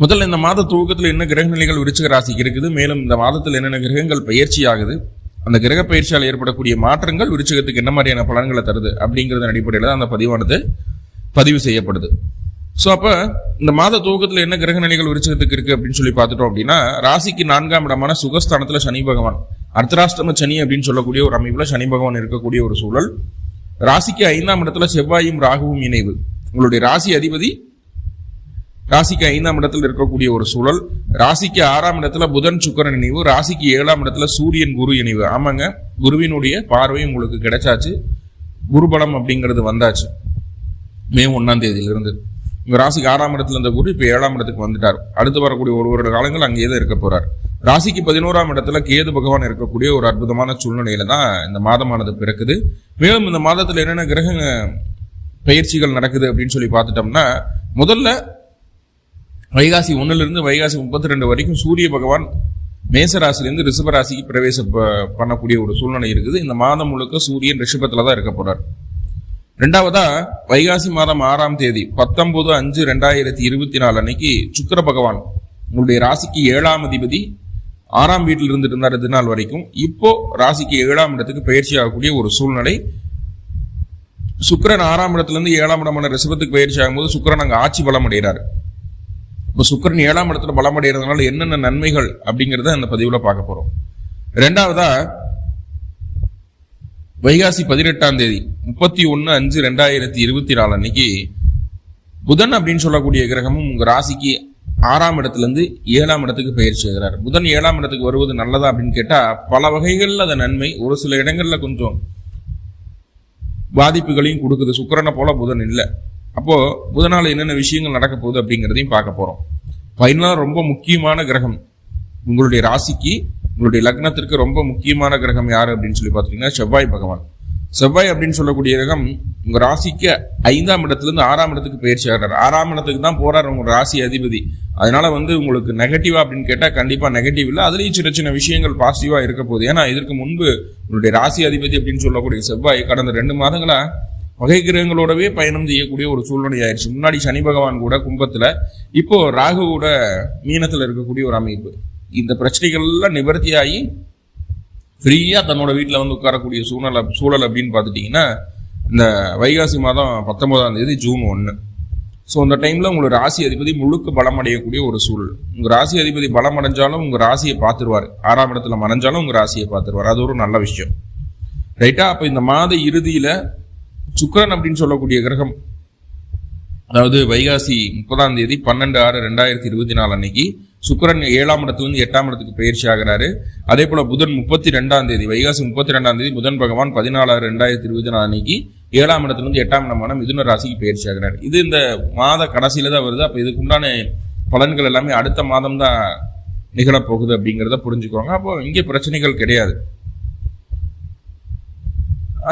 முதல்ல இந்த மாத துவக்கத்தில் என்ன கிரக நிலைகள் விருச்சிக ராசிக்கு இருக்குது, மேலும் இந்த மாதத்தில் என்னென்ன கிரகங்கள் பயிற்சி ஆகுது, அந்த கிரக பயிற்சியால் ஏற்படக்கூடிய மாற்றங்கள் விருச்சிகத்துக்கு என்ன மாதிரியான பலன்களை தருது அப்படிங்கிறத அடிப்படையில் தான் அந்த பதிவானது பதிவு செய்யப்படுது. ஸோ அப்போ இந்த மாத துவக்கத்தில் என்ன கிரக நிலைகள் விருச்சிகத்துக்கு இருக்கு அப்படின்னு சொல்லி பார்த்துட்டோம் அப்படின்னா, ராசிக்கு 4ஆம் இடமான சுகஸ்தானத்தில் சனி பகவான், அர்த்தராஷ்டம சனி அப்படின்னு சொல்லக்கூடிய ஒரு அமைப்புல சனி பகவான் இருக்கக்கூடிய ஒரு சூழல். ராசிக்கு 5ஆம் இடத்துல செவ்வாயும் ராகுவும் இணைவு, உங்களுடைய ராசி அதிபதி ராசிக்கு 5ஆம் இடத்துல இருக்கக்கூடிய ஒரு சூழல். ராசிக்கு 6ஆம் இடத்துல புதன் சுக்கிரன் இணைவு, ராசிக்கு 7ஆம் இடத்துல சூரியன் குரு இணைவு. ஆமாங்க, குருவினுடைய பார்வை உங்களுக்கு கிடைச்சாச்சு, குருபலம் அப்படிங்கிறது வந்தாச்சு மே 1ஆம் தேதியிலிருந்து. உங்க ராசிக்கு 6ஆம் இடத்துல இருந்த குரு இப்ப 7ஆம் இடத்துக்கு வந்துட்டார். அடுத்து வரக்கூடிய ஒரு வருட காலங்கள் அங்கேயே தான் இருக்க போறார். ராசிக்கு 11ஆம் இடத்துல கேது பகவான் இருக்கக்கூடிய ஒரு அற்புதமான சூழ்நிலையில தான் இந்த மாதமானது பிறக்குது. மேலும் இந்த மாதத்துல என்னென்ன கிரக பயிற்சிகள் நடக்குது அப்படின்னு சொல்லி பார்த்துட்டோம்னா, முதல்ல வைகாசி 1 வைகாசி 32 வரைக்கும் சூரிய பகவான் மேசராசிலிருந்து ரிஷப ராசிக்கு பிரவேசம் பண்ணக்கூடிய ஒரு சூழ்நிலை இருக்குது. இந்த மாதம் முழுக்க சூரியன் ரிஷபத்துல தான் இருக்க போறார். ரெண்டாவதா வைகாசி மாதம் 6ஆம் தேதி 19/5/2024 அன்னைக்கு சுக்கிர பகவான் உங்களுடைய ராசிக்கு 7ஆம் அதிபதி 6ஆம் வீட்டில் இருந்துட்டு இருந்தார் இது நாள் வரைக்கும். இப்போ ராசிக்கு 7ஆம் இடத்துக்கு பயிற்சி ஆகக்கூடிய ஒரு சூழ்நிலை. சுக்கிரன் 6ஆம் இடத்துல இருந்து 7ஆம் இடமான ரிஷபத்துக்கு பயிற்சி ஆகும்போது சுக்கிரன் அங்க ஆட்சி பலம் அடைகிறார். இப்போ சுக்கிரன் 7ஆம் இடத்துல பலம் அடைகிறதுனால என்னென்ன நன்மைகள் அப்படிங்கிறத அந்த பதிவுல பார்க்க போறோம். ரெண்டாவதா வைகாசி 18ஆம் தேதி 31/5/2024 அன்னைக்கு புதன் அப்படின்னு சொல்லக்கூடிய கிரகமும் உங்க ராசிக்கு 6ஆம் இடத்துல இருந்து 7ஆம் இடத்துக்கு பயிற்சி ஆகிறார். புதன் 7ஆம் இடத்துக்கு வருவது நல்லதா அப்படின்னு கேட்டா, பல வகைகள்ல அது நன்மை, ஒரு சில இடங்கள்ல கொஞ்சம் பாதிப்புகளையும் கொடுக்குது. சுக்கிரனை போல புதன் இல்லை. அப்போ புதனால என்னென்ன விஷயங்கள் நடக்க போகுது அப்படிங்கிறதையும் பார்க்க போறோம். ஃபைனலா ரொம்ப முக்கியமான கிரகம் உங்களுடைய ராசிக்கு, உங்களுடைய லக்னத்திற்கு ரொம்ப முக்கியமான கிரகம் யாரு அப்படின்னு சொல்லி பார்த்தீங்கன்னா செவ்வாய் பகவான். செவ்வாய் அப்படின்னு சொல்லக்கூடிய கிரகம் உங்க ராசிக்கு 5ஆம் இடத்துல இருந்து 6ஆம் இடத்துக்கு பயிற்சி ஆகிறார். 6ஆம் இடத்துக்கு தான் போறாரு உங்க ராசி அதிபதி. அதனால உங்களுக்கு நெகட்டிவா அப்படின்னு கேட்டா கண்டிப்பா நெகட்டிவ் இல்லை, அதுலயும் சின்ன சின்ன விஷயங்கள் பாசிட்டிவா இருக்க போகுது. ஏன்னா இதற்கு முன்பு உங்களுடைய ராசி அதிபதி அப்படின்னு சொல்லக்கூடிய செவ்வாய் கடந்த 2 மாதங்களா வகை கிரகங்களோடவே பயணம் செய்யக்கூடிய ஒரு சூழ்நிலை ஆயிடுச்சு. முன்னாடி சனி பகவான் கூட கும்பத்துல, இப்போ ராகு கூட மீனத்துல இருக்கக்கூடிய ஒரு அமைப்பு. இந்த பிரச்சனைகள் எல்லாம் நிவர்த்தியாகி ஃப்ரீயா தன்னோட வீட்டுல உட்காரக்கூடிய சூழல் அப்படின்னு பார்த்துட்டீங்கன்னா இந்த வைகாசி மாதம் 19ஆம் தேதி ஜூன் 1. ஸோ அந்த டைம்ல உங்களோட ராசி அதிபதி முழுக்க பலம் அடையக்கூடிய ஒரு சூழல். உங்க ராசி அதிபதி பலம் அடைஞ்சாலும் உங்க ராசியை பார்த்துருவாரு, 6ஆம் இடத்துல மறைஞ்சாலும் உங்க ராசியை பார்த்துருவாரு. அது ஒரு நல்ல விஷயம், ரைட்டா? அப்ப இந்த மாத இறுதியில சுக்கிரன் அப்படின்னு சொல்லக்கூடிய கிரகம், அதாவது வைகாசி 30ஆம் தேதி 12/6/2024 அன்னைக்கு சுக்கிரன் 7ஆம் இடத்துல இருந்து 8ஆம் இடத்துக்கு பயிற்சி ஆகிறாரு. அதே போல புதன் 32ஆம் தேதி வைகாசி 32ஆம் தேதி புதன் பகவான் 14/6/2024 அன்னைக்கு 7ஆம் இடத்துல இருந்து 8ஆம் இடமான மிதுன ராசிக்கு பயிற்சி ஆகிறார். இது இந்த மாத கடைசியில தான் வருது. அப்ப இதுக்கு உண்டான பலன்கள் எல்லாமே அடுத்த மாதம் தான் நிகழப்போகுது அப்படிங்கிறத புரிஞ்சுக்குவாங்க. அப்போ இங்கே பிரச்சனைகள் கிடையாது.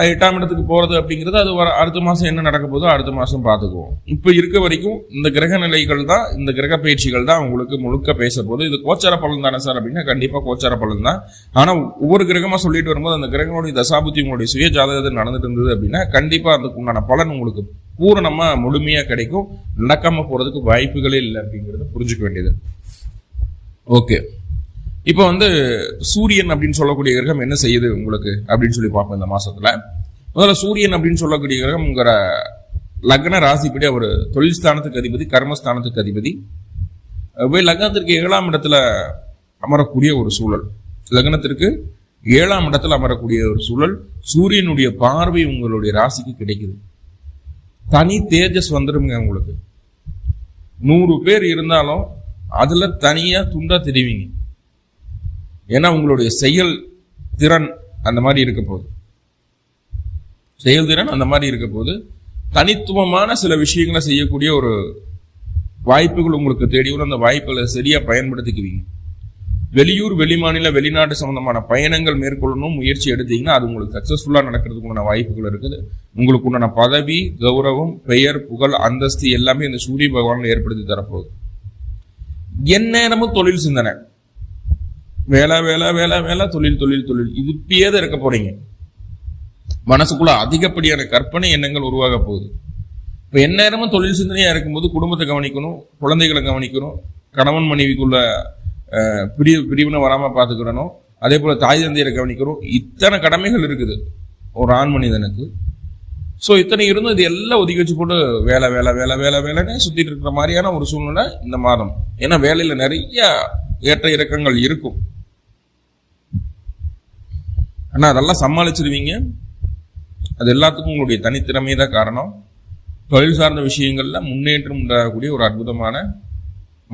8ஆம் இடத்துக்கு போறது அப்படிங்கிறது அது அடுத்த மாசம் என்ன நடக்க போதோ அடுத்த மாசம் பார்த்துக்குவோம். இப்ப இருக்க வரைக்கும் இந்த கிரக நிலைகள் தான், இந்த கிரக பயிற்சிகள் தான் உங்களுக்கு முழுக்க பேச போது. இது கோச்சார பலன் தானே சார் அப்படின்னா கண்டிப்பா கோச்சார பலன் தான். ஆனா ஒவ்வொரு கிரகமா சொல்லிட்டு வரும்போது அந்த கிரகங்களுடைய தசாபுத்தி உங்களுடைய சுய ஜாதகத்தில் நடந்துட்டு இருந்தது அப்படின்னா கண்டிப்பா அதுக்கு உண்டான பலன் உங்களுக்கு பூரணமா முழுமையா கிடைக்கும். நடக்காம போறதுக்கு வாய்ப்புகளே இல்லை அப்படிங்கறத புரிஞ்சுக்க வேண்டியது. ஓகே, இப்போ சூரியன் அப்படின்னு சொல்லக்கூடிய கிரகம் என்ன செய்யுது உங்களுக்கு அப்படின்னு சொல்லி பார்ப்போம். இந்த மாசத்துல முதல்ல சூரியன் அப்படின்னு சொல்லக்கூடிய கிரகம் உங்க லக்ன ராசிப்படி அவர் தொழில் ஸ்தானத்துக்கு அதிபதி, கர்மஸ்தானத்துக்கு அதிபதி. லக்னத்திற்கு 7ஆம் இடத்துல அமரக்கூடிய ஒரு சூழல், லக்னத்திற்கு 7ஆம் இடத்துல அமரக்கூடிய ஒரு சூழல். சூரியனுடைய பார்வை உங்களுடைய ராசிக்கு கிடைக்குது. தனி தேஜஸ் வந்துருங்க உங்களுக்கு. 100 பேர் இருந்தாலும் அதுல தனியா துண்டா தெரிவிங்க. ஏன்னா உங்களுடைய செயல் திறன் அந்த மாதிரி இருக்க போகுது. செயல்திறன் அந்த மாதிரி இருக்க போது தனித்துவமான சில விஷயங்களை செய்யக்கூடிய ஒரு வாய்ப்புகள் உங்களுக்கு தேடி வரும். அந்த வாய்ப்புகளை சரியா பயன்படுத்திக்குவீங்க. வெளியூர், வெளிமாநில, வெளிநாட்டு சம்பந்தமான பயணங்கள் மேற்கொள்ளணும் முயற்சி எடுத்தீங்கன்னா அது உங்களுக்கு சக்சஸ்ஃபுல்லா நடக்கிறதுக்குண்டான வாய்ப்புகள் இருக்குது. உங்களுக்கு உண்டான பதவி, கௌரவம், பெயர், புகழ், அந்தஸ்து எல்லாமே இந்த சூரிய பகவான் ஏற்படுத்தி தரப்போகுது. எந்நேரமும் தொழில் சிந்தனை, வேலை வேலை வேலை வேலை, தொழில் தொழில் தொழில், இது இப்பயே தான் இருக்க போறீங்க. மனசுக்குள்ள அதிகப்படியான கற்பனை எண்ணங்கள் உருவாக போகுது. இப்ப எந்நேரமும் தொழில் சிந்தனையா இருக்கும்போது குடும்பத்தை கவனிக்கணும், குழந்தைகளை கவனிக்கணும், கணவன் மனைவிக்குள்ள பிரிவினை வராம பார்த்துக்கிறணும். அதே போல தாய் தந்தையரை கவனிக்கிறோம். இத்தனை கடமைகள் இருக்குது ஒரு ஆண் மனிதனுக்கு. ஸோ இத்தனை இருந்தும் இது எல்லாம் ஒதுக்கி வச்சு போட்டு வேலை வேலை வேலை வேலை வேலைன்னு சுத்திட்டு இருக்கிற மாதிரியான ஒரு சூழ்நிலை இந்த மாதம். ஏன்னா வேலையில நிறைய ஏற்ற இறக்கங்கள் இருக்கும். ஆனா அதெல்லாம் சமாளிச்சிருவீங்க. அது எல்லாத்துக்கும் உங்களுடைய தனித்திறமை தான் காரணம். தொழில் சார்ந்த விஷயங்கள்ல முன்னேற்றம் உண்டாகக்கூடிய ஒரு அற்புதமான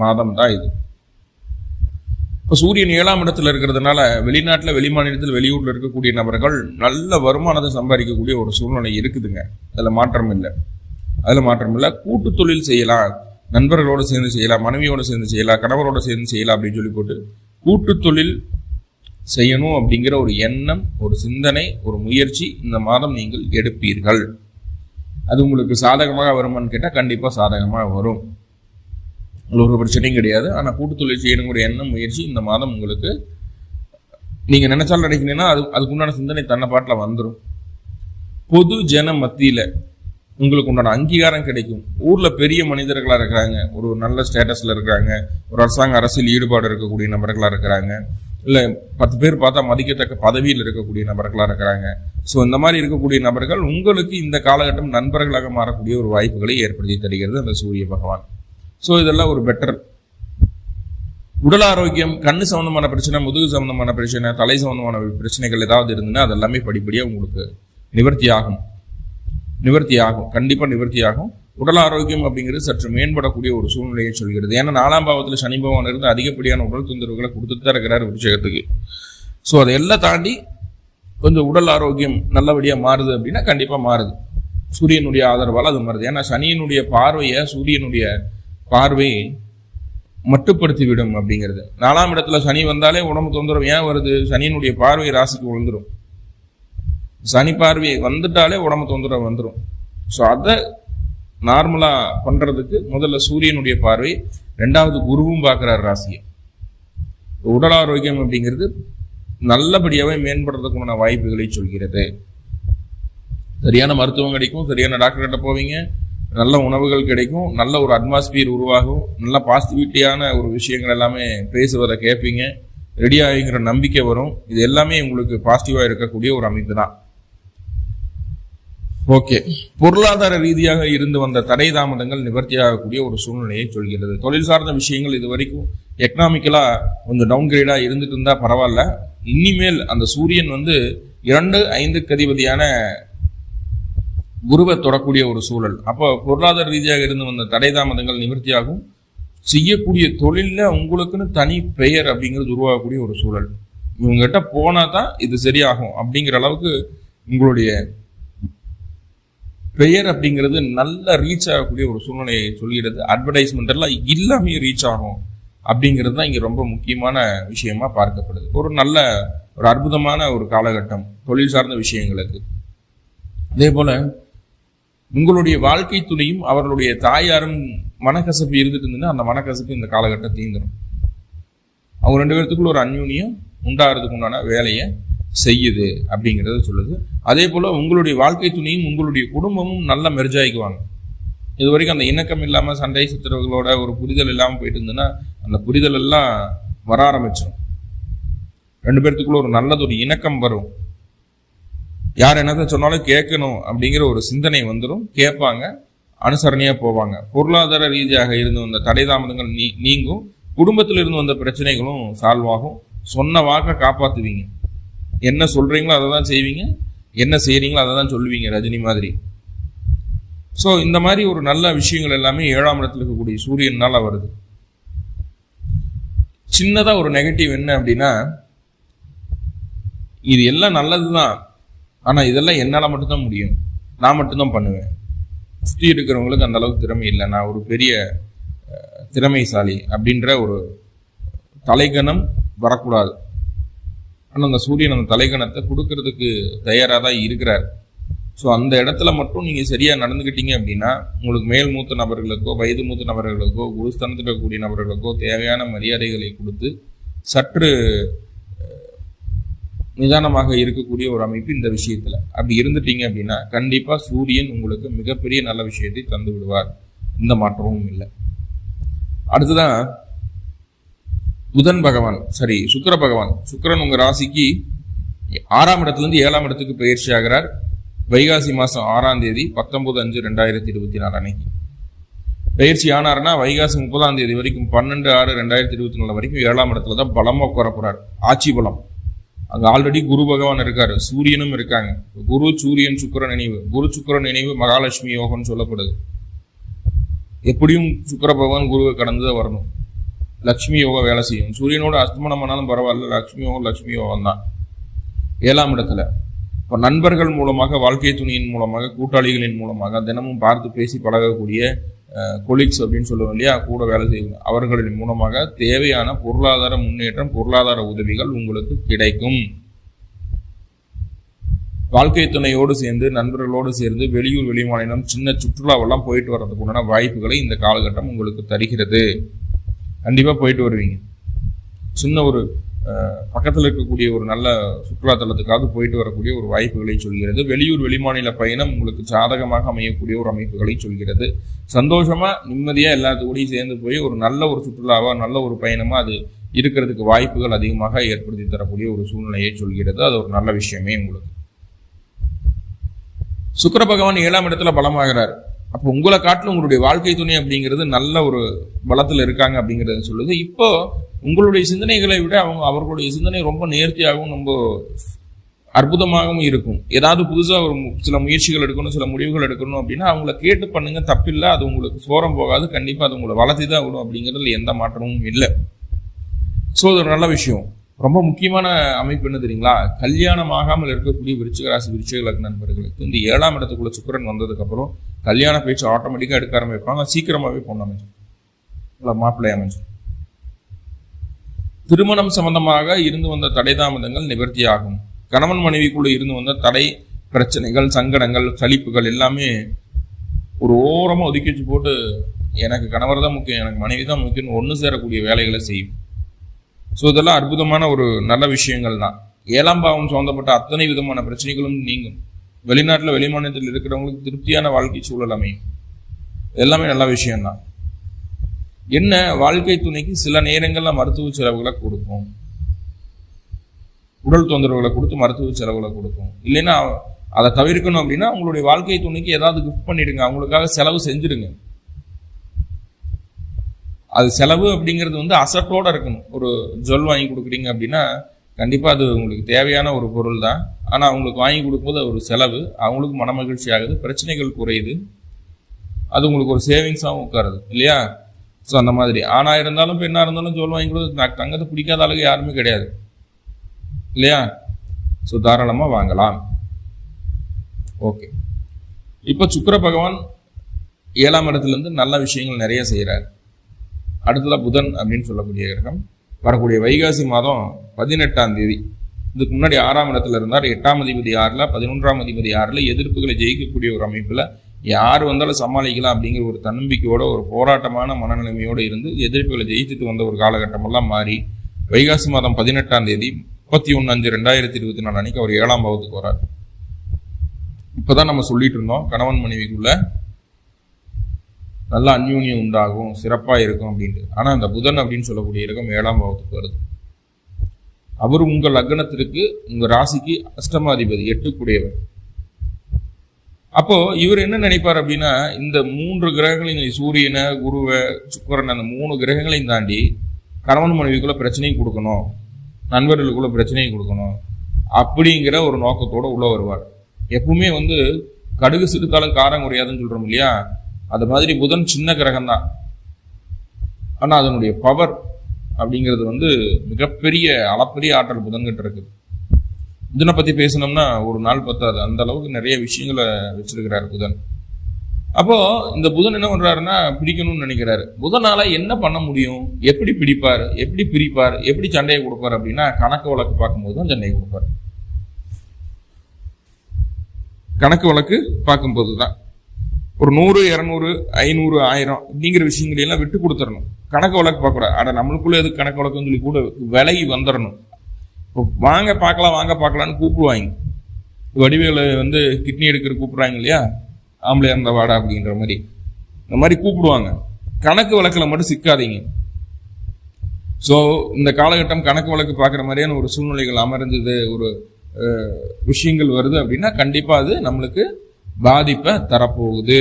மாதம் தான் இது. இப்போ சூரியன் 7ஆம் இடத்துல இருக்கிறதுனால வெளிநாட்டில், வெளிமாநிலத்தில், வெளியூர்ல இருக்கக்கூடிய நபர்கள் நல்ல வருமானத்தை சம்பாதிக்கக்கூடிய ஒரு சூழ்நிலை இருக்குதுங்க. அதுல மாற்றம் இல்லை. கூட்டு தொழில் செய்யலாம், நண்பர்களோட சேர்ந்து செய்யலாம், மனைவியோட சேர்ந்து செய்யலாம், கணவரோட சேர்ந்து செய்யலாம் அப்படின்னு சொல்லி போட்டு கூட்டு தொழில் செய்யணும் அப்படிங்கிற ஒரு எண்ணம், ஒரு சிந்தனை, ஒரு முயற்சி இந்த மாதம் நீங்கள் எடுப்பீர்கள். அது உங்களுக்கு சாதகமாக வருமானு கேட்டால் கண்டிப்பாக சாதகமாக வரும். ஒரு பிரச்சனையும் கிடையாது. ஆனால் கூட்டு தொழில் செய்யணுங்கிற எண்ணம், முயற்சி இந்த மாதம் உங்களுக்கு நீங்க நினைச்சாலும் நினைக்கிறீங்கன்னா அதுக்குண்டான சிந்தனை தன்னை பாட்டில் வந்துடும். பொது ஜன மத்தியில உங்களுக்கு உண்டான அங்கீகாரம் கிடைக்கும். ஊர்ல பெரிய மனிதர்களா இருக்கிறாங்க, ஒரு நல்ல ஸ்டேட்டஸ்ல இருக்கிறாங்க, ஒரு அரசியல் ஈடுபாடு இருக்கக்கூடிய நபர்களா இருக்கிறாங்க, இல்ல 10 பேர் பார்த்தா மதிக்கத்தக்க பதவியில் இருக்கக்கூடிய நபர்களா இருக்கிறாங்க. ஸோ இந்த மாதிரி இருக்கக்கூடிய நபர்கள் உங்களுக்கு இந்த காலகட்டம் நண்பர்களாக மாறக்கூடிய ஒரு வாய்ப்புகளை ஏற்படுத்தி தருகிறது அந்த சூரிய பகவான். ஸோ இதெல்லாம் ஒரு பெட்டர். உடல் ஆரோக்கியம், கண்ணு சம்பந்தமான பிரச்சனை, முதுகு சம்பந்தமான பிரச்சனை, தலை சம்பந்தமான பிரச்சனைகள் ஏதாவது இருந்ததுன்னா அதெல்லாமே படிப்படியாக உங்களுக்கு நிவர்த்தி ஆகும். கண்டிப்பா நிவர்த்தி ஆகும். உடல் ஆரோக்கியம் அப்படிங்கிறது சற்று மேம்படக்கூடிய ஒரு சூழ்நிலையை சொல்கிறது. ஏன்னா 4ஆம் பாவத்தில் சனி பகவான் இருந்து அதிகப்படியான உடல் தொந்தரவுகளை கொடுத்துட்டு தான் இருக்கிறார் விருச்சிகத்துக்கு. ஸோ அதையெல்லாம் தாண்டி கொஞ்சம் உடல் ஆரோக்கியம் நல்லபடியா மாறுது அப்படின்னா கண்டிப்பா மாறுது. சூரியனுடைய ஆதரவால் அது மாறுது. ஏன்னா சனியினுடைய பார்வையை சூரியனுடைய பார்வை மட்டுப்படுத்தி விடும் அப்படிங்கிறது. 4ஆம் இடத்துல சனி வந்தாலே உடம்பு தொந்தரவு ஏன் வருது? சனியினுடைய பார்வை ராசிக்கு விழுந்துடும். சனி பார்வை வந்துட்டாலே உடம்பு தொந்தரவு வந்துடும். ஸோ அதை நார்மலா பண்றதுக்கு முதல்ல சூரியனுடைய பார்வை, 2வது குருவும் பார்க்கிறார் ராசியை. உடல் ஆரோக்கியம் அப்படிங்கிறது நல்லபடியாவே மேம்படுறதுக்குமான வாய்ப்புகளை சொல்கிறது. சரியான மருத்துவம் கிடைக்கும், சரியான டாக்டர் கிட்ட போவீங்க, நல்ல உணவுகள் கிடைக்கும், நல்ல ஒரு அட்மாஸ்பியர் உருவாகும், நல்ல பாசிட்டிவிட்டியான ஒரு விஷயங்கள் எல்லாமே பேசுவதை கேட்பீங்க, ரெடி ஆகிங்கிற நம்பிக்கை வரும். இது எல்லாமே உங்களுக்கு பாசிட்டிவா இருக்கக்கூடிய ஒரு அமைப்பு தான். ஓகே, பொருளாதார ரீதியாக இருந்து வந்த தடை தாமதங்கள் நிவர்த்தியாகக்கூடிய ஒரு சூழ்நிலையை சொல்கிறது. தொழில் சார்ந்த விஷயங்கள் இது வரைக்கும் எக்கனாமிக்கலா கொஞ்சம் டவுன் கிரேடா இருந்துட்டு இருந்தா பரவாயில்ல. இனிமேல் அந்த சூரியன் 2, 5க்கு அதிபதியான குருவை தொடக்கூடிய ஒரு சூழல். அப்போ பொருளாதார ரீதியாக இருந்து வந்த தடை தாமதங்கள் நிவர்த்தியாகும். செய்யக்கூடிய தொழில உங்களுக்குன்னு தனி பெயர் அப்படிங்கிறது உருவாகக்கூடிய ஒரு சூழல். இவங்ககிட்ட போனா தான் இது சரியாகும் அப்படிங்கிற அளவுக்கு உங்களுடைய பெயர் அப்படிங்கிறது நல்ல ரீச் ஆகக்கூடிய ஒரு சூழ்நிலையை சொல்கிறது. அட்வர்டைஸ்மெண்ட் எல்லாம் இல்லாமே ரீச் ஆகும் அப்படிங்கிறது தான் இங்க ரொம்ப முக்கியமான விஷயமா பார்க்கப்படுது. ஒரு அற்புதமான ஒரு காலகட்டம் தொழில் சார்ந்த விஷயங்களுக்கு. அதே போல உங்களுடைய வாழ்க்கை துணையும் அவர்களுடைய தாயாரும் மனக்கசப்பு இருந்துட்டு இருந்ததுன்னா அந்த மனக்கசப்பு இந்த காலகட்டம் தீந்துடும். அவங்க 2 பேர்த்துக்குள்ள ஒரு அந்யூன்யம் உண்டாகிறதுக்கு உண்டான வேலையை செய்யுது அப்படிங்கிறத சொல்லுது. அதே போல உங்களுடைய வாழ்க்கை துணையும் உங்களுடைய குடும்பமும் நல்ல மெர்ஜாய்க்குவாங்க. இது வரைக்கும் அந்த இணக்கம் இல்லாம சண்டை சச்சரவுகளோட ஒரு புரிதல் இல்லாம போயிட்டு இருந்ததுன்னா அந்த புரிதல் எல்லாம் வர ஆரம்பிச்சிடும். 2 பேர்த்துக்குள்ள ஒரு நல்லது ஒரு இணக்கம் வரும். யார் என்னத்தை சொன்னாலும் கேட்கணும் அப்படிங்கிற ஒரு சிந்தனை வந்துடும். கேட்பாங்க, அனுசரணையா போவாங்க. பொருளாதார ரீதியாக இருந்து வந்த தடை தாமதங்கள் நீங்கும். குடும்பத்தில் இருந்து வந்த பிரச்சனைகளும் சால்வ் ஆகும். சொன்ன வாக்க காப்பாத்துவீங்க. என்ன சொல்றீங்களோ அதை தான் செய்வீங்க, என்ன செய்யறீங்களோ அதை தான் சொல்லுவீங்க, ரஜினி மாதிரி. ஸோ இந்த மாதிரி ஒரு நல்ல விஷயங்கள் எல்லாமே 7ஆம் இடத்துல இருக்கக்கூடிய சூரியனால வருது. சின்னதா ஒரு நெகட்டிவ் என்ன அப்படின்னா, இது எல்லாம் நல்லதுதான், ஆனா இதெல்லாம் என்னால மட்டும்தான் முடியும், நான் மட்டும்தான் பண்ணுவேன். சுற்றி இருக்கிறவங்களுக்கு அந்த அளவுக்கு திறமை இல்லை, நான் ஒரு பெரிய திறமைசாலி அப்படின்ற ஒரு தலைகணம் வரக்கூடாது. ஆனால் அந்த சூரியன் அந்த தலைகணத்தை கொடுக்கறதுக்கு தயாராக தான் இருக்கிறார். ஸோ அந்த இடத்துல மட்டும் நீங்கள் சரியாக நடந்துக்கிட்டீங்க அப்படின்னா உங்களுக்கு மேல் மூத்த நபர்களுக்கோ வயது மூத்த நபர்களுக்கோ குருஸ்தானத்தில் இருக்கக்கூடிய நபர்களுக்கோ தேவையான மரியாதைகளை கொடுத்து சற்று நிதானமாக இருக்கக்கூடிய ஒரு அமைப்பு இந்த விஷயத்துல. அப்படி இருந்துட்டீங்க அப்படின்னா கண்டிப்பா சூரியன் உங்களுக்கு மிகப்பெரிய நல்ல விஷயத்தை தந்து விடுவார். இந்த மாற்றமும் இல்லை. அடுத்ததான் புதன் பகவான் சுக்கிர பகவான், சுக்கிரன் உங்க ராசிக்கு 6ஆம் இடத்துல இருந்து 7ஆம் இடத்துக்கு பயிற்சி ஆகிறார். வைகாசி மாசம் 6ஆம் தேதி 19/5/2024 அன்னைக்கு பயிற்சி ஆனார்னா வைகாசி 30ஆம் தேதி வரைக்கும் 12/6/2024 வரைக்கும் 7ஆம் இடத்துல தான் பலமா உட்கார போறார். ஆட்சி பலம். அங்க ஆல்ரெடி குரு பகவான் இருக்காரு, சூரியனும் இருக்காங்க. குரு சூரியன் சுக்கிரன் இணைவு, குரு சுக்கிரன் இணைவு மகாலட்சுமி யோகம்னு சொல்லப்படுது. எப்படியும் சுக்கிர பகவான் குருவை கடந்துதான் வரணும். லட்சுமி யோகம் வேலை செய்யும். சூரியனோட அஸ்தமனம் ஆனாலும் பரவாயில்ல, லட்சுமி யோகம் தான் 7ஆம் இடத்துல. இப்போ நண்பர்கள் மூலமாக, வாழ்க்கை துணையின் மூலமாக, கூட்டாளிகளின் மூலமாக, தினமும் பார்த்து பேசி பழகக்கூடிய கொலீக்ஸ் அப்படின்னு சொல்லுவோம் இல்லையா, கூட வேலை செய்வாங்க, அவர்களின் மூலமாக தேவையான பொருளாதார முன்னேற்றம், பொருளாதார உதவிகள் உங்களுக்கு கிடைக்கும். வாழ்க்கை துணையோடு சேர்ந்து, நண்பர்களோடு சேர்ந்து வெளியூர் வெளிமாநிலம் சின்ன சுற்றுலாவெல்லாம் போயிட்டு வர்றதுக்கு உண்டான வாய்ப்புகளை இந்த காலகட்டம் உங்களுக்கு தருகிறது. கண்டிப்பா போயிட்டு வருவீங்க. சின்ன ஒரு பக்கத்தில் இருக்கக்கூடிய ஒரு நல்ல சுற்றுலா தலத்துக்காக போயிட்டு வரக்கூடிய ஒரு வாய்ப்புகளை சொல்கிறது. வெளியூர் வெளிமாநில பயணம் உங்களுக்கு சாதகமாக அமையக்கூடிய ஒரு அமைப்புகளை சொல்கிறது. சந்தோஷமா நிம்மதியா எல்லாத்துக்கூடையும் சேர்ந்து போய் ஒரு நல்ல ஒரு சுற்றுலாவா, நல்ல ஒரு பயணமா அது இருக்கிறதுக்கு வாய்ப்புகள் அதிகமாக ஏற்படுத்தி தரக்கூடிய ஒரு சூழ்நிலையை சொல்கிறது. அது ஒரு நல்ல விஷயமே உங்களுக்கு. சுக்கிர பகவான் 7ஆம் இடத்துல பலமாகிறார். அப்போ உங்களை காட்டிலும் உங்களுடைய வாழ்க்கை துணை அப்படிங்கிறது நல்ல ஒரு பலத்தில் இருக்காங்க அப்படிங்கிறத சொல்லுது. இப்போ உங்களுடைய சிந்தனைகளை விட அவர்களுடைய சிந்தனை ரொம்ப நேர்த்தியாகவும் ரொம்ப அற்புதமாகவும் இருக்கும். ஏதாவது புதுசாக ஒரு சில முயற்சிகள் எடுக்கணும், சில முடிவுகள் எடுக்கணும் அப்படின்னா அவங்கள கேட்டு பண்ணுங்க, தப்பில்லை. அது உங்களுக்கு சோரம் போகாது. கண்டிப்பாக அது உங்களை வளர்த்தி தான் விடும் அப்படிங்கிறதுல எந்த மாற்றமும் இல்லை. ஸோ அது ஒரு நல்ல விஷயம். ரொம்ப முக்கியமான அமைப்பு என்ன தெரியுங்களா? கல்யாணம் ஆகாமல் இருக்கக்கூடிய விருச்சிக ராசி, விருச்சிக லக்ன நண்பர்களுக்கு இந்த 7ஆம் இடத்துக்குள்ள சுக்கிரன் வந்ததுக்கு அப்புறம் கல்யாண பேச்சு ஆட்டோமேட்டிக்கா எடுக்க ஆரம்பிப்பாங்க. சீக்கிரமாவே பொண்ணு அமைஞ்சிடும், மாப்பிள்ளை அமைஞ்சிடும். திருமணம் சம்பந்தமாக இருந்து வந்த தடை தாமதங்கள் நிவர்த்தி ஆகும். கணவன் மனைவிக்குள்ள இருந்து வந்த தடை, பிரச்சனைகள், சங்கடங்கள், சலிப்புகள் எல்லாமே ஒரு ஓரமா ஒதுக்கி வச்சு போட்டு எனக்கு கணவர் தான் முக்கியம், எனக்கு மனைவி தான் முக்கியம், ஒன்று சேரக்கூடிய வேலைகளை செய்யும். ஸோ இதெல்லாம் அற்புதமான ஒரு நல்ல விஷயங்கள் தான். 7ஆம் பாவம் சம்பந்தப்பட்ட அத்தனை விதமான பிரச்சனைகளும் நீங்கும். வெளிநாட்டில் வெளிமாநிலத்தில் இருக்கிறவங்களுக்கு திருப்தியான வாழ்க்கை சூழல் அமையும். எல்லாமே நல்ல விஷயம்தான். என்ன, வாழ்க்கை துணைக்கு சில நேரங்கள்ல மருத்துவ செலவுகளை கொடுக்கும், உடல் தொந்தரவுகளை கொடுத்து மருத்துவ செலவுகளை கொடுக்கும். இல்லைன்னா அதை தவிர்க்கணும் அப்படின்னா உங்களுடைய வாழ்க்கை துணைக்கு ஏதாவது கிஃப்ட் பண்ணிடுங்க, அவங்களுக்காக செலவு செஞ்சிடுங்க. அது செலவு அப்படிங்கிறது அசட்டோட இருக்கணும். ஒரு ஜுவல் வாங்கி கொடுக்குறீங்க அப்படின்னா கண்டிப்பா அது உங்களுக்கு தேவையான ஒரு பொருள் தான். ஆனா அவங்களுக்கு வாங்கி கொடுக்கும்போது ஒரு செலவு, அவங்களுக்கு மன மகிழ்ச்சி ஆகுது, பிரச்சனைகள் குறையுது, அது உங்களுக்கு ஒரு சேவிங்ஸாகவும் உட்காருது இல்லையா? ஸோ அந்த மாதிரி ஆணா இருந்தாலும் பெண்ணா இருந்தாலும் ஜுவல் வாங்கி கொடுத்து தங்கத்தை பிடிக்காத அளவுக்கு யாருமே கிடையாது இல்லையா? ஸோ தாராளமா வாங்கலாம். ஓகே, இப்போ சுக்கிர பகவான் 7ஆம் இடத்துல இருந்து நல்ல விஷயங்கள் நிறைய செய்யறாரு. அடுத்ததா புதன் அப்படின்னு சொல்லக்கூடிய கிரகம் வரக்கூடிய வைகாசி மாதம் 18ஆம் தேதி, இதுக்கு முன்னாடி 6ஆம் இடத்துல இருந்தார். 8ஆம் அதிபதி 6ல், 11ஆம் அதிபதி 6ல், எதிர்ப்புகளை ஜெயிக்கக்கூடிய ஒரு அமைப்புல யார் வந்தாலும் சமாளிக்கலாம் அப்படிங்கிற ஒரு தன்னம்பிக்கையோட, ஒரு போராட்டமான மனநிலைமையோடு இருந்து எதிர்ப்புகளை ஜெயிச்சுட்டு வந்த ஒரு காலகட்டம் எல்லாம் மாறி வைகாசி மாதம் 18ஆம் தேதி 31/5/2024 அன்னைக்கு அவர் 7ஆம் பாவத்துக்கு வரார். இப்பதான் நம்ம சொல்லிட்டு இருந்தோம், கணவன் மனைவிக்குள்ள நல்ல அந்யூன்யம் உண்டாகும், சிறப்பா இருக்கும் அப்படின்ட்டு. ஆனா அந்த புதன் அப்படின்னு சொல்லக்கூடிய கிரகம் 7ஆம் பாவத்துக்கு வருது. அவர் உங்க லக்னத்திற்கு, உங்க ராசிக்கு அஷ்டமாதிபதி, 8க்குடையவர். அப்போ இவர் என்ன நினைப்பார் அப்படின்னா, இந்த 3 கிரகங்களையும், சூரியனை, குருவை, சுக்கிரன், அந்த 3 கிரகங்களையும் தாண்டி கணவன் மனைவிக்குள்ள பிரச்சனையும் கொடுக்கணும், நண்பர்களுக்குள்ள பிரச்சனையும் கொடுக்கணும் அப்படிங்கிற ஒரு நோக்கத்தோட உள்ள வருவார். எப்பவுமே கடுகு சிறுத்தாலும் காரம் குறையாதுன்னு சொல்றோம் இல்லையா? அது மாதிரி புதன் சின்ன கிரகம் தான், ஆனா அதனுடைய பவர் அப்படிங்கிறது மிகப்பெரிய அளப்பரிய ஆற்றல் புதன்கிட்ட இருக்குது. புதனை பத்தி பேசணும்னா ஒரு நாள் பத்தாது, அந்த அளவுக்கு நிறைய விஷயங்களை வச்சிருக்கிறாரு புதன். அப்போ இந்த புதன் என்ன பண்றாருன்னா, பிடிக்கணும்னு நினைக்கிறாரு. புதனால என்ன பண்ண முடியும், எப்படி பிடிப்பார், எப்படி பிரிப்பார், எப்படி சண்டையை கொடுப்பார் அப்படின்னா, கணக்கு வழக்கு பார்க்கும்போது தான் சண்டையை கொடுப்பார். கணக்கு வழக்கு பார்க்கும்போது தான் ஒரு 100, 200, 500, 1000 அப்படிங்கிற விஷயங்களை எல்லாம் விட்டு கொடுத்துடணும். கணக்கு வழக்கு பார்க்கக்கூடாது. அட நம்மளுக்குள்ள எதுக்கு கணக்கு வழக்குன்னு சொல்லி கூட விலகி வந்துடணும். இப்போ வாங்க பார்க்கலாம், வாங்க பார்க்கலான்னு கூப்பிடுவாங்க. வடிவேல கிட்னி எடுக்கிற கூப்பிடுறாங்க இல்லையா, ஆம்பளையா இருந்த வாடா அப்படின்ற மாதிரி, இந்த மாதிரி கூப்பிடுவாங்க. கணக்கு வழக்கில் மட்டும் சிக்காதீங்க. ஸோ இந்த காலகட்டம் கணக்கு வழக்கு பார்க்குற மாதிரியான ஒரு சூழ்நிலைகள் அமைந்தது, ஒரு விஷயங்கள் வருது அப்படின்னா கண்டிப்பா அது நம்மளுக்கு பாதிப்பை தரப்போகுது.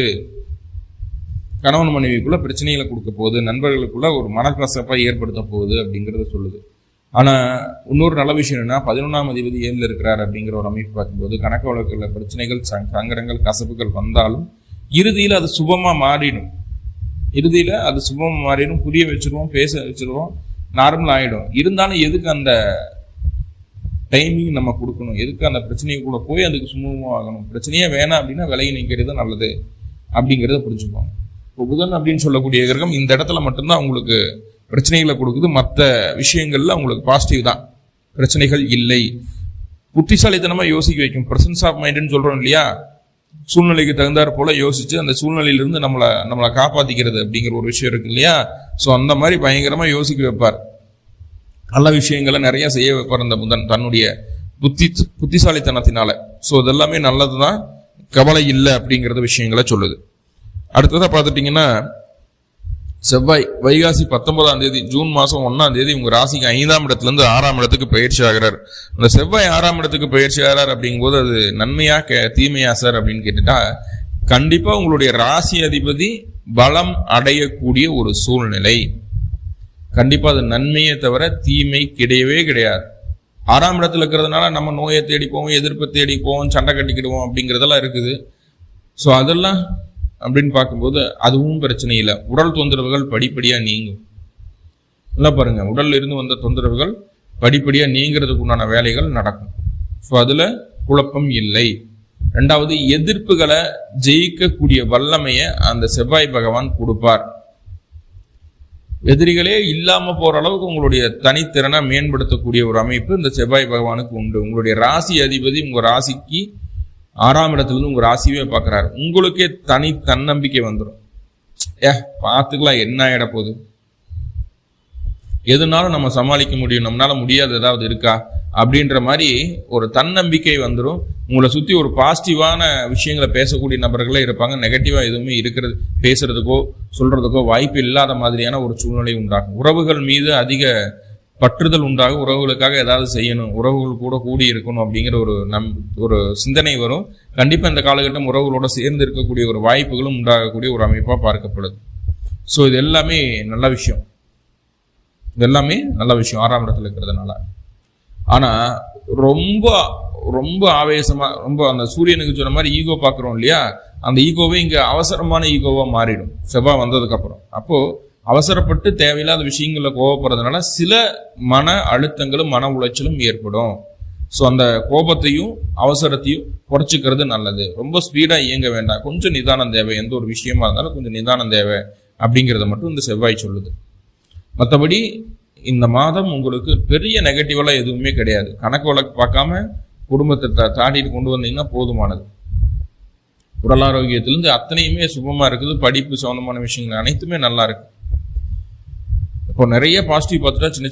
கணவன் மனைவிக்குள்ள பிரச்சனைகளை கொடுக்க போகுது, நண்பர்களுக்குள்ள ஒரு மனக்கசப்பை ஏற்படுத்த போகுது அப்படிங்கறத சொல்லுது. ஆனா இன்னொரு நல்ல விஷயம் என்னன்னா 11ஆம் அதிபதி 7ல் இருக்கிறார் அப்படிங்கிற ஒரு அமைப்பு பார்க்கும்போது கணக்கு வழக்குல பிரச்சனைகள், சங்கடங்கள், கசப்புகள் வந்தாலும் இறுதியில் அது சுபமா மாறிடும். புரிய வச்சிருவோம், பேச வச்சிருவோம், நார்மல் ஆயிடும். இருந்தாலும் எதுக்கு அந்த டைமிங் நம்ம கொடுக்கணும்? எதுக்கு அந்த பிரச்சனைக்குள்ள போய் அதுக்கு சுமூகமாக ஆகணும்? பிரச்சனையே வேணாம் அப்படின்னா விலகி நிற்கிறது நல்லது அப்படிங்கிறத புரிஞ்சுக்கோங்க. இப்போ புதன் அப்படின்னு சொல்லக்கூடிய கிரகம் இந்த இடத்துல மட்டும்தான் உங்களுக்கு பிரச்சனைகளை கொடுக்குது. மற்ற விஷயங்கள்ல உங்களுக்கு பாசிட்டிவ் தான், பிரச்சனைகள் இல்லை. புத்திசாலித்தனமா யோசிக்க வைக்கும். பிரசன்ஸ் ஆஃப் மைண்ட்னு சொல்றோம் இல்லையா, சூழ்நிலைக்கு தகுந்தாற் போல யோசிச்சு அந்த சூழ்நிலையிலிருந்து நம்மளை காப்பாத்திக்கிறது அப்படிங்கிற ஒரு விஷயம் இருக்கு இல்லையா. ஸோ அந்த மாதிரி பயங்கரமா யோசிக்க வைப்பார். நல்ல விஷயங்களை நிறைய செய்ய வைப்பார் அந்த புதன் தன்னுடைய புத்திசாலித்தனத்தினால. ஸோ இதெல்லாமே நல்லதுதான், கவலை இல்லை அப்படிங்கிறது விஷயங்களை சொல்லுது. அடுத்ததா பார்த்துட்டீங்கன்னா செவ்வாய் வைகாசி 19ஆம் தேதி, ஜூன் மாசம் 1ஆம் தேதி உங்க ராசிக்கு 5ஆம் இடத்துல இருந்து 6ஆம் இடத்துக்கு பயிற்சி ஆகிறார். அந்த செவ்வாய் 6ஆம் இடத்துக்கு பயிற்சி ஆகிறார் அப்படிங்கும்போது அது நன்மையா தீமையா சார் அப்படின்னு கேட்டுட்டா, கண்டிப்பா உங்களுடைய ராசி அதிபதி பலம் அடையக்கூடிய ஒரு சூழ்நிலை. கண்டிப்பா அது நன்மையை தவிர தீமை கிடையவே கிடையாது. 6ஆம் இடத்துல இருக்கிறதுனால நம்ம நோயை தேடி போவோம், எதிர்ப்பை தேடி போவோம், சண்டை கட்டிக்கிடுவோம் அப்படிங்கிறதெல்லாம் இருக்குது. ஸோ அதெல்லாம் அப்படின்னு பார்க்கும்போது அதுவும் பிரச்சனை இல்லை. உடல் தொந்தரவுகள் படிப்படியா நீங்கும். நல்லா பாருங்க, உடல்ல இருந்து வந்த தொந்தரவுகள் படிப்படியா நீங்கிறதுக்கு உண்டான வேலைகள் நடக்கும். ஸோ அதுல குழப்பம் இல்லை. 2வது, எதிர்ப்புகளை ஜெயிக்கக்கூடிய வல்லமையை அந்த செவ்வாய் பகவான் கொடுப்பார். எதிரிகளே இல்லாம போற அளவுக்கு உங்களுடைய தனித்திறனை மேம்படுத்தக்கூடிய ஒரு அமைப்பு இந்த செவ்வாய் பகவானுக்கு உண்டு. உங்களுடைய ராசி அதிபதி உங்க ராசிக்கு 6ஆம் இடத்துல இருந்து உங்க ராசியே பாக்குறாரு. உங்களுக்கே தன்னம்பிக்கை வந்துடும். பார்த்துக்கலாம், என்ன ஆயிட போகுது, எதுனாலும் நம்ம சமாளிக்க முடியும், நம்மளால முடியாது ஏதாவது இருக்கா அப்படின்ற மாதிரி ஒரு தன்னம்பிக்கை வந்துடும். உங்களை சுத்தி ஒரு பாசிட்டிவான விஷயங்களை பேசக்கூடிய நபர்களே இருப்பாங்க. நெகட்டிவா எதுவுமே இருக்கிறது பேசுறதுக்கோ சொல்றதுக்கோ வாய்ப்பு இல்லாத மாதிரியான ஒரு சூழ்நிலை உண்டாகும். உறவுகள் மீது அதிக பற்றுதல் உண்டாகும். உறவுகளுக்காக ஏதாவது செய்யணும், உறவுகள் கூட கூடி இருக்கணும் அப்படிங்கிற ஒரு சிந்தனை வரும். கண்டிப்பா இந்த காலகட்டம் உறவுகளோட சேர்ந்து இருக்கக்கூடிய ஒரு வாய்ப்புகளும் உண்டாகக்கூடிய ஒரு அமைப்பா பார்க்கப்படுது. ஸோ இது எல்லாமே நல்ல விஷயம். 6ஆம் இடத்துல இருக்கிறதுனால. ஆனா ரொம்ப ரொம்ப ஆவேசமா, ரொம்ப அந்த சூரியனுக்கு சொன்ன மாதிரி ஈகோ பாக்குறோம் இல்லையா, அந்த ஈகோவே இங்க அவசரமான ஈகோவா மாறிடும் செவ்வாய் வந்ததுக்கு அப்புறம். அப்போ அவசரப்பட்டு தேவையில்லாத விஷயங்கள்ல கோபப்படுறதுனால சில மன அழுத்தங்களும் மன உளைச்சலும் ஏற்படும். ஸோ அந்த கோபத்தையும் அவசரத்தையும் குறைச்சிக்கிறது நல்லது. ரொம்ப ஸ்பீடா இயங்க வேண்டாம், கொஞ்சம் நிதானம் தேவை. எந்த ஒரு விஷயமா இருந்தாலும் கொஞ்சம் நிதானம் தேவை அப்படிங்கிறத மட்டும் இந்த செவ்வாய் சொல்லுது. மற்றபடி இந்த மாதம் உங்களுக்கு பெரிய நெகட்டிவெல்லாம் எதுவுமே கிடையாது. கணக்கு வழக்கு பார்க்காம குடும்பத்தை தாண்டிட்டு கொண்டு வந்தீங்கன்னா போதுமானது. உடல் ஆரோக்கியத்திலிருந்து அத்தனையுமே சுபமா இருக்குது. படிப்பு சம்பந்தமான விஷயங்கள் அனைத்துமே நல்லா இருக்கு. இப்போ நிறைய பாசிட்டிவ் பார்த்துட்டா சின்ன